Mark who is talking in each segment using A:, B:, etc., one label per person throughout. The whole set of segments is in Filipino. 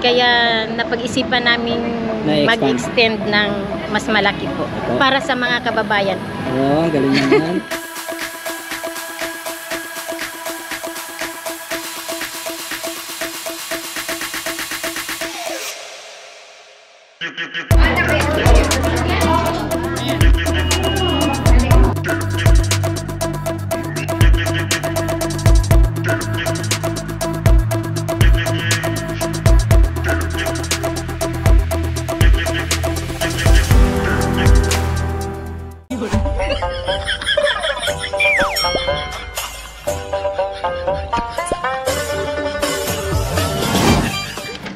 A: Kaya napag-isipan namin mag-extend ng mas malaki po para sa mga kababayan.
B: Oh, galing naman.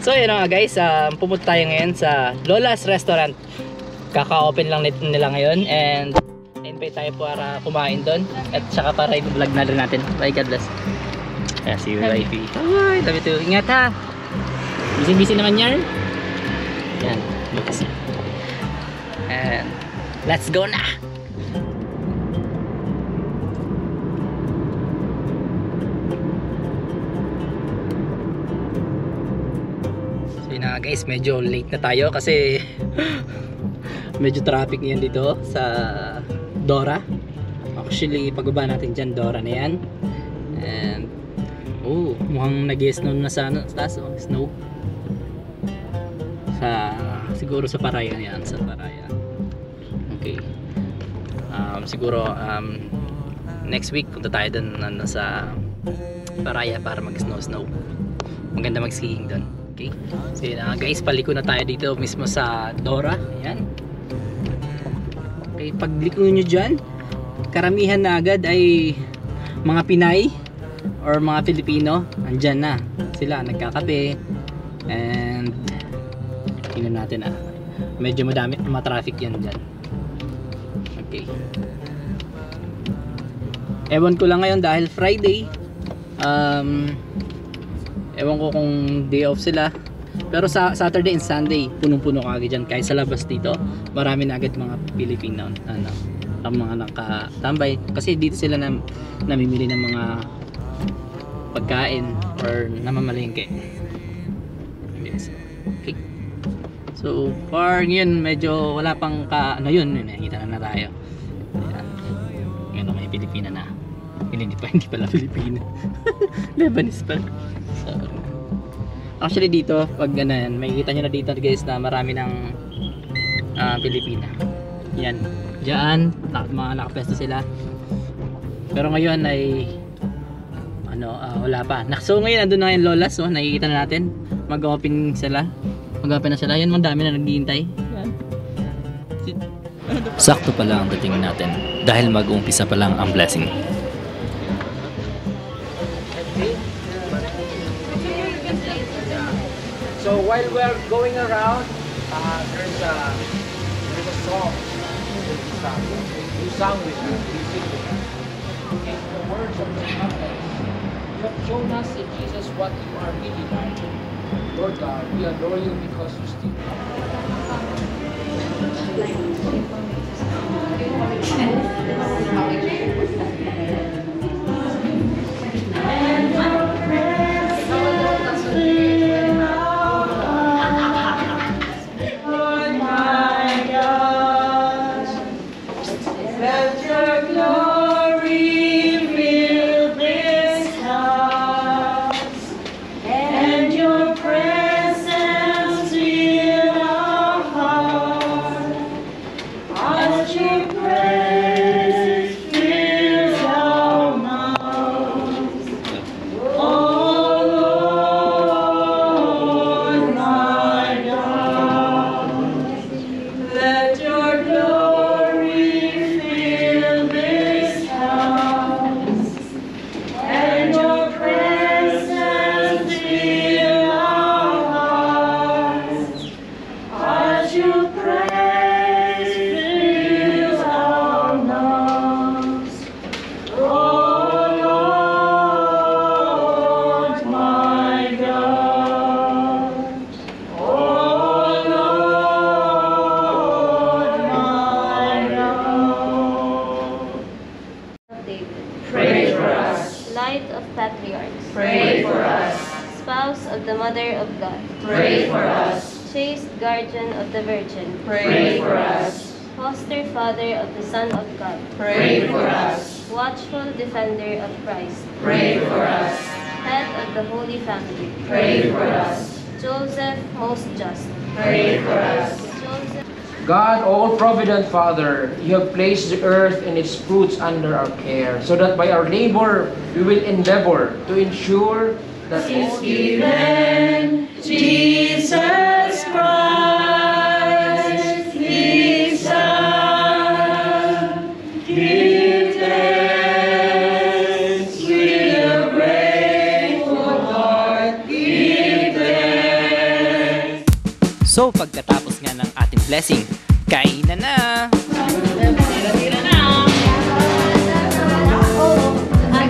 B: So yun nga guys, pumunta tayo ngayon sa Lola's Restaurant. Kaka-open lang nila ngayon and invite tayo para kumain doon at saka para i-vlog na rin natin. Bye, God bless. Yeah, see you live. Bye, love you too. Ingat ha. Busy naman yan. Yan, bukas. And let's go na. Guys, medyo late na tayo kasi medyo traffic yan dito sa Dora. Actually, pagbaba natin dyan, Dora na yan. And mukhang nag-snow na sa taas, snow sa, siguro sa Parayan yan, sa Parayan. Okay. Siguro next week punta tayo dun sa Parayan para mag-snow. Maganda mag-skiing dun. Okay. So yun guys, paliko na tayo dito mismo sa Dora. Ayan. Okay, pagliko nyo dyan, karamihan na agad ay mga Pinay or mga Filipino. Andyan na sila, nagkakape. And tingnan natin medyo madami, traffic yan dyan. Okay. Ewan ko lang ngayon dahil Friday. Ewan ko kung day off sila. Pero sa Saturday and Sunday, punong-puno kagad dyan. Kahit sa labas dito, marami na agad mga Pilipino ang mga nakatambay. Kasi dito sila namimili ng mga pagkain or namamalengke. Okay. So far ngayon, medyo wala pang yun, nakita na tayo. Ngayon may Pilipina na. Hindi pala Pilipina. Lebanese pala. So, actually dito, pag makikita nyo na dito guys na marami ng Pilipina. Yan. Diyan, mga nakapesto sila. Pero ngayon ay wala pa. So ngayon andun na yung Lola's, nakikita na natin. Mag-open na sila. Yan, mga dami na naghihintay. Yan.
C: Sakto pala ang dating natin dahil mag-uumpisa pa lang ang blessing.
B: So while we're going around, there's a song. You sang with me. You sing with me. Okay, the words of the prophet. You have shown us in Jesus what you are really like. Lord God, we adore you because you still
D: Light of patriarchs, pray for us. Spouse of the Mother of God, Pray for us.
A: Chaste guardian of the Virgin,
D: Pray for us.
A: foster father of the Son of God,
D: Pray for us.
A: watchful defender of Christ,
D: Pray for us.
A: head of the Holy Family,
D: Pray for us.
A: Joseph most just,
D: Pray for us.
A: Joseph
E: God, all-provident Father, you have placed the earth and its fruits under our care, so that by our labor we will endeavor to ensure that all
D: Given Jesus Christ, His Son, give thanks with a grateful heart, give thanks.
B: So pagkatapos nga ng ating blessing, kainan na!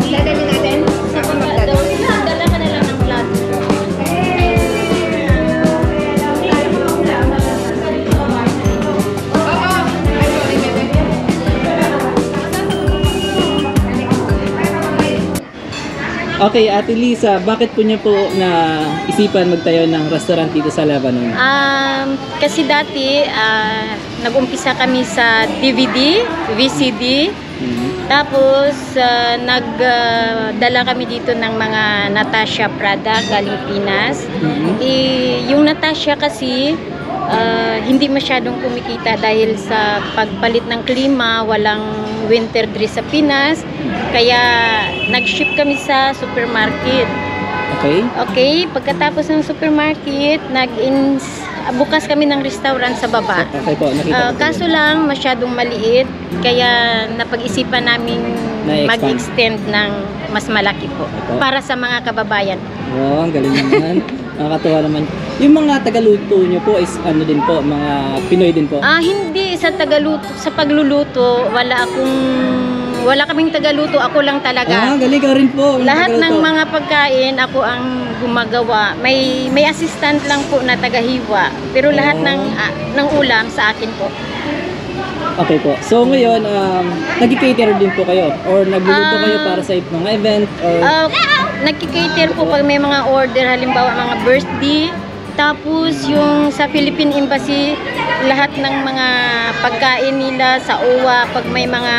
A: Dadalhin natin sa pagdadawin. Dala ka na lang ng plato.
B: Okay, Ate Lisa, bakit po niyo po na isipan magtayo ng restaurant dito sa Lebanon?
A: Kasi dati, nag-umpisa kami sa DVD, VCD. Tapos, nagdala kami dito ng mga Natasha Prada galing Pinas. Yung Natasha kasi, hindi masyadong kumikita dahil sa pagpalit ng klima, walang winter dress sa Pinas. Kaya, nag-ship kami sa supermarket.
B: Okay?
A: Okay, pagkatapos ng supermarket, bukas kami ng restaurant sa baba.
B: Okay po, nakita ko.
A: Kaso lang, masyadong maliit, kaya napag-isipan namin mag-extend ng mas malaki po.
B: Opo.
A: Para sa mga kababayan.
B: Oh, ang galing naman. Nakakatuwa naman. Yung mga tagaluto nyo po is ano din po, mga Pinoy din po?
A: Hindi sa tagaluto, sa pagluluto, wala kaming tagaluto, ako lang talaga.
B: Galing ka rin po.
A: Lahat ng
B: tagaluto.
A: mga pagkain, ako ang gumagawa. May assistant lang po na tagahiwa. Pero lahat ng ulam sa akin po.
B: Okay po. So ngayon, nag-cater din po kayo? Or nagluluto kayo para sa mga event? Or...
A: Nagki-cater po pag may mga order, halimbawa mga birthday. Tapos yung sa Philippine Embassy, lahat ng mga pagkain nila sa OWA, pag may mga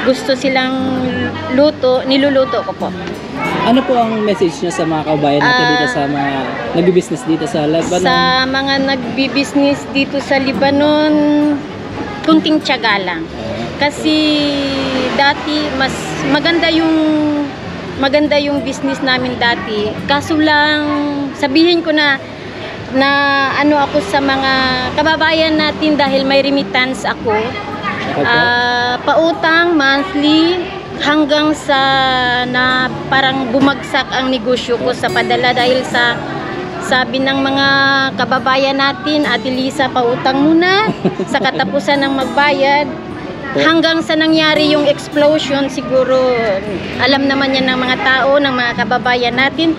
A: gusto silang luto, niluluto ko po.
B: Ano po ang message niya sa mga kabayan natin dito sa mga nagbi-business dito sa Lebanon?
A: Sa mga nagbi-business dito sa Lebanon, kunting tiyaga lang. Kasi dati mas maganda yung business namin dati. Kaso lang sabihin ko na ano ako sa mga kababayan natin dahil may remittance ako. Pautang monthly hanggang sa na parang bumagsak ang negosyo ko sa padala dahil sa sabi ng mga kababayan natin, Ate Lisa, pautang muna sa katapusan ng magbayad. Hanggang sa nangyari yung explosion, siguro alam naman yan ng mga tao, ng mga kababayan natin,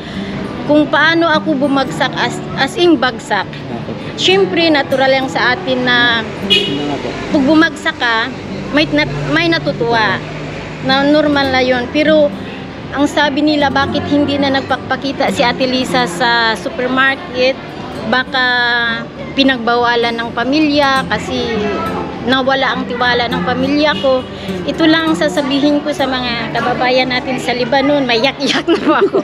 A: kung paano ako bumagsak as in bagsak. Siyempre, natural lang sa atin na pag bumagsak ka, may natutuwa. Na normal na yun. Pero ang sabi nila, bakit hindi na nagpakita si Ate Lisa sa supermarket? Baka pinagbawalan ng pamilya kasi nawala ang tiwala ng pamilya ko. Ito lang ang sasabihin ko sa mga kababayan natin sa Lebanon. May yak-yak na po ako.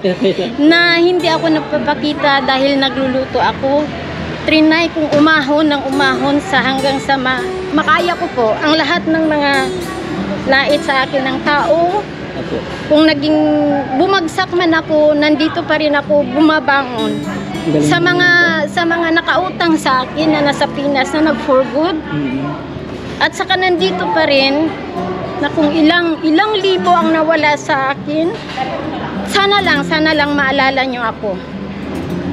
A: Na hindi ako nagpapakita dahil nagluluto ako. Trinay kong umahon ng umahon sa hanggang sa makaya ko po ang lahat ng mga lait sa akin ng tao. Kung naging bumagsak man ako, nandito pa rin ako bumabangon. Sa mga nakautang sa akin na nasa Pinas na nag-for good. At saka nandito pa rin na kung ilang libo ang nawala sa akin, sana lang maalala nyo ako.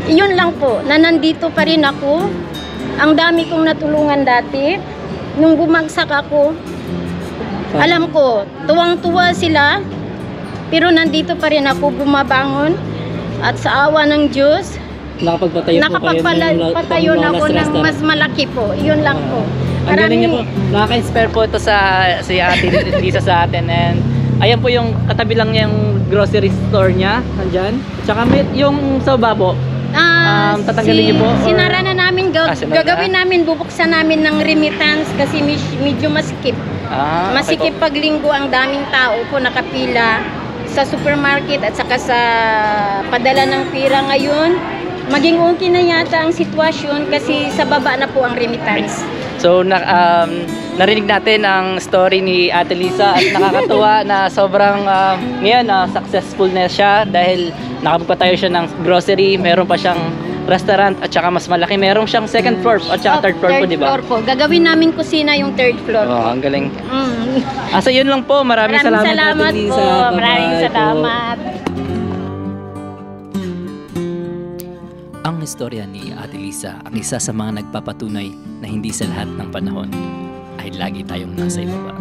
A: Iyon lang po, na nandito pa rin ako. Ang dami kong natulungan dati. Nung bumagsak ako, alam ko, tuwang-tuwa sila. Pero nandito pa rin ako bumabangon. At sa awa ng Diyos, nakapagpatayo na ako ng mas malaki po. Iyon lang po.
B: Ang galing niyo po. Nakaka-inspire po ito si Ate Lisa sa atin. And ayan po yung katabi lang niya yung grocery store niya. Nandyan. Tsaka yung sa babo. Tatanggalin niyo po? or-
A: Sinara na namin,
B: sinara.
A: gagawin namin, bubuksan namin ng remittance kasi medyo masikip.
B: Okay
A: Masikip
B: po.
A: pag linggo, ang daming tao po nakapila sa supermarket at saka sa padala ng pira ngayon. Maging okay na yata ang sitwasyon kasi sa baba na po ang remittance.
B: So, narinig natin ang story ni Ate Lisa at nakakatuwa na sobrang ngayon successful na siya dahil nakapagpatayo siya ng grocery, meron pa siyang restaurant at saka mas malaki, meron siyang second floor at saka third floor po, di ba?
A: Third floor po. Gagawin namin kusina yung third floor.
B: Oh, ang galing.
A: Mm.
B: So yun lang po. Maraming salamat
A: salamat
B: Ate
A: po.
B: Lisa.
A: Maraming
B: Bye-bye po.
A: salamat.
C: Ang istorya ni Ate Lisa ang isa sa mga nagpapatunay na hindi sa lahat ng panahon ay lagi tayong nasa ibaba.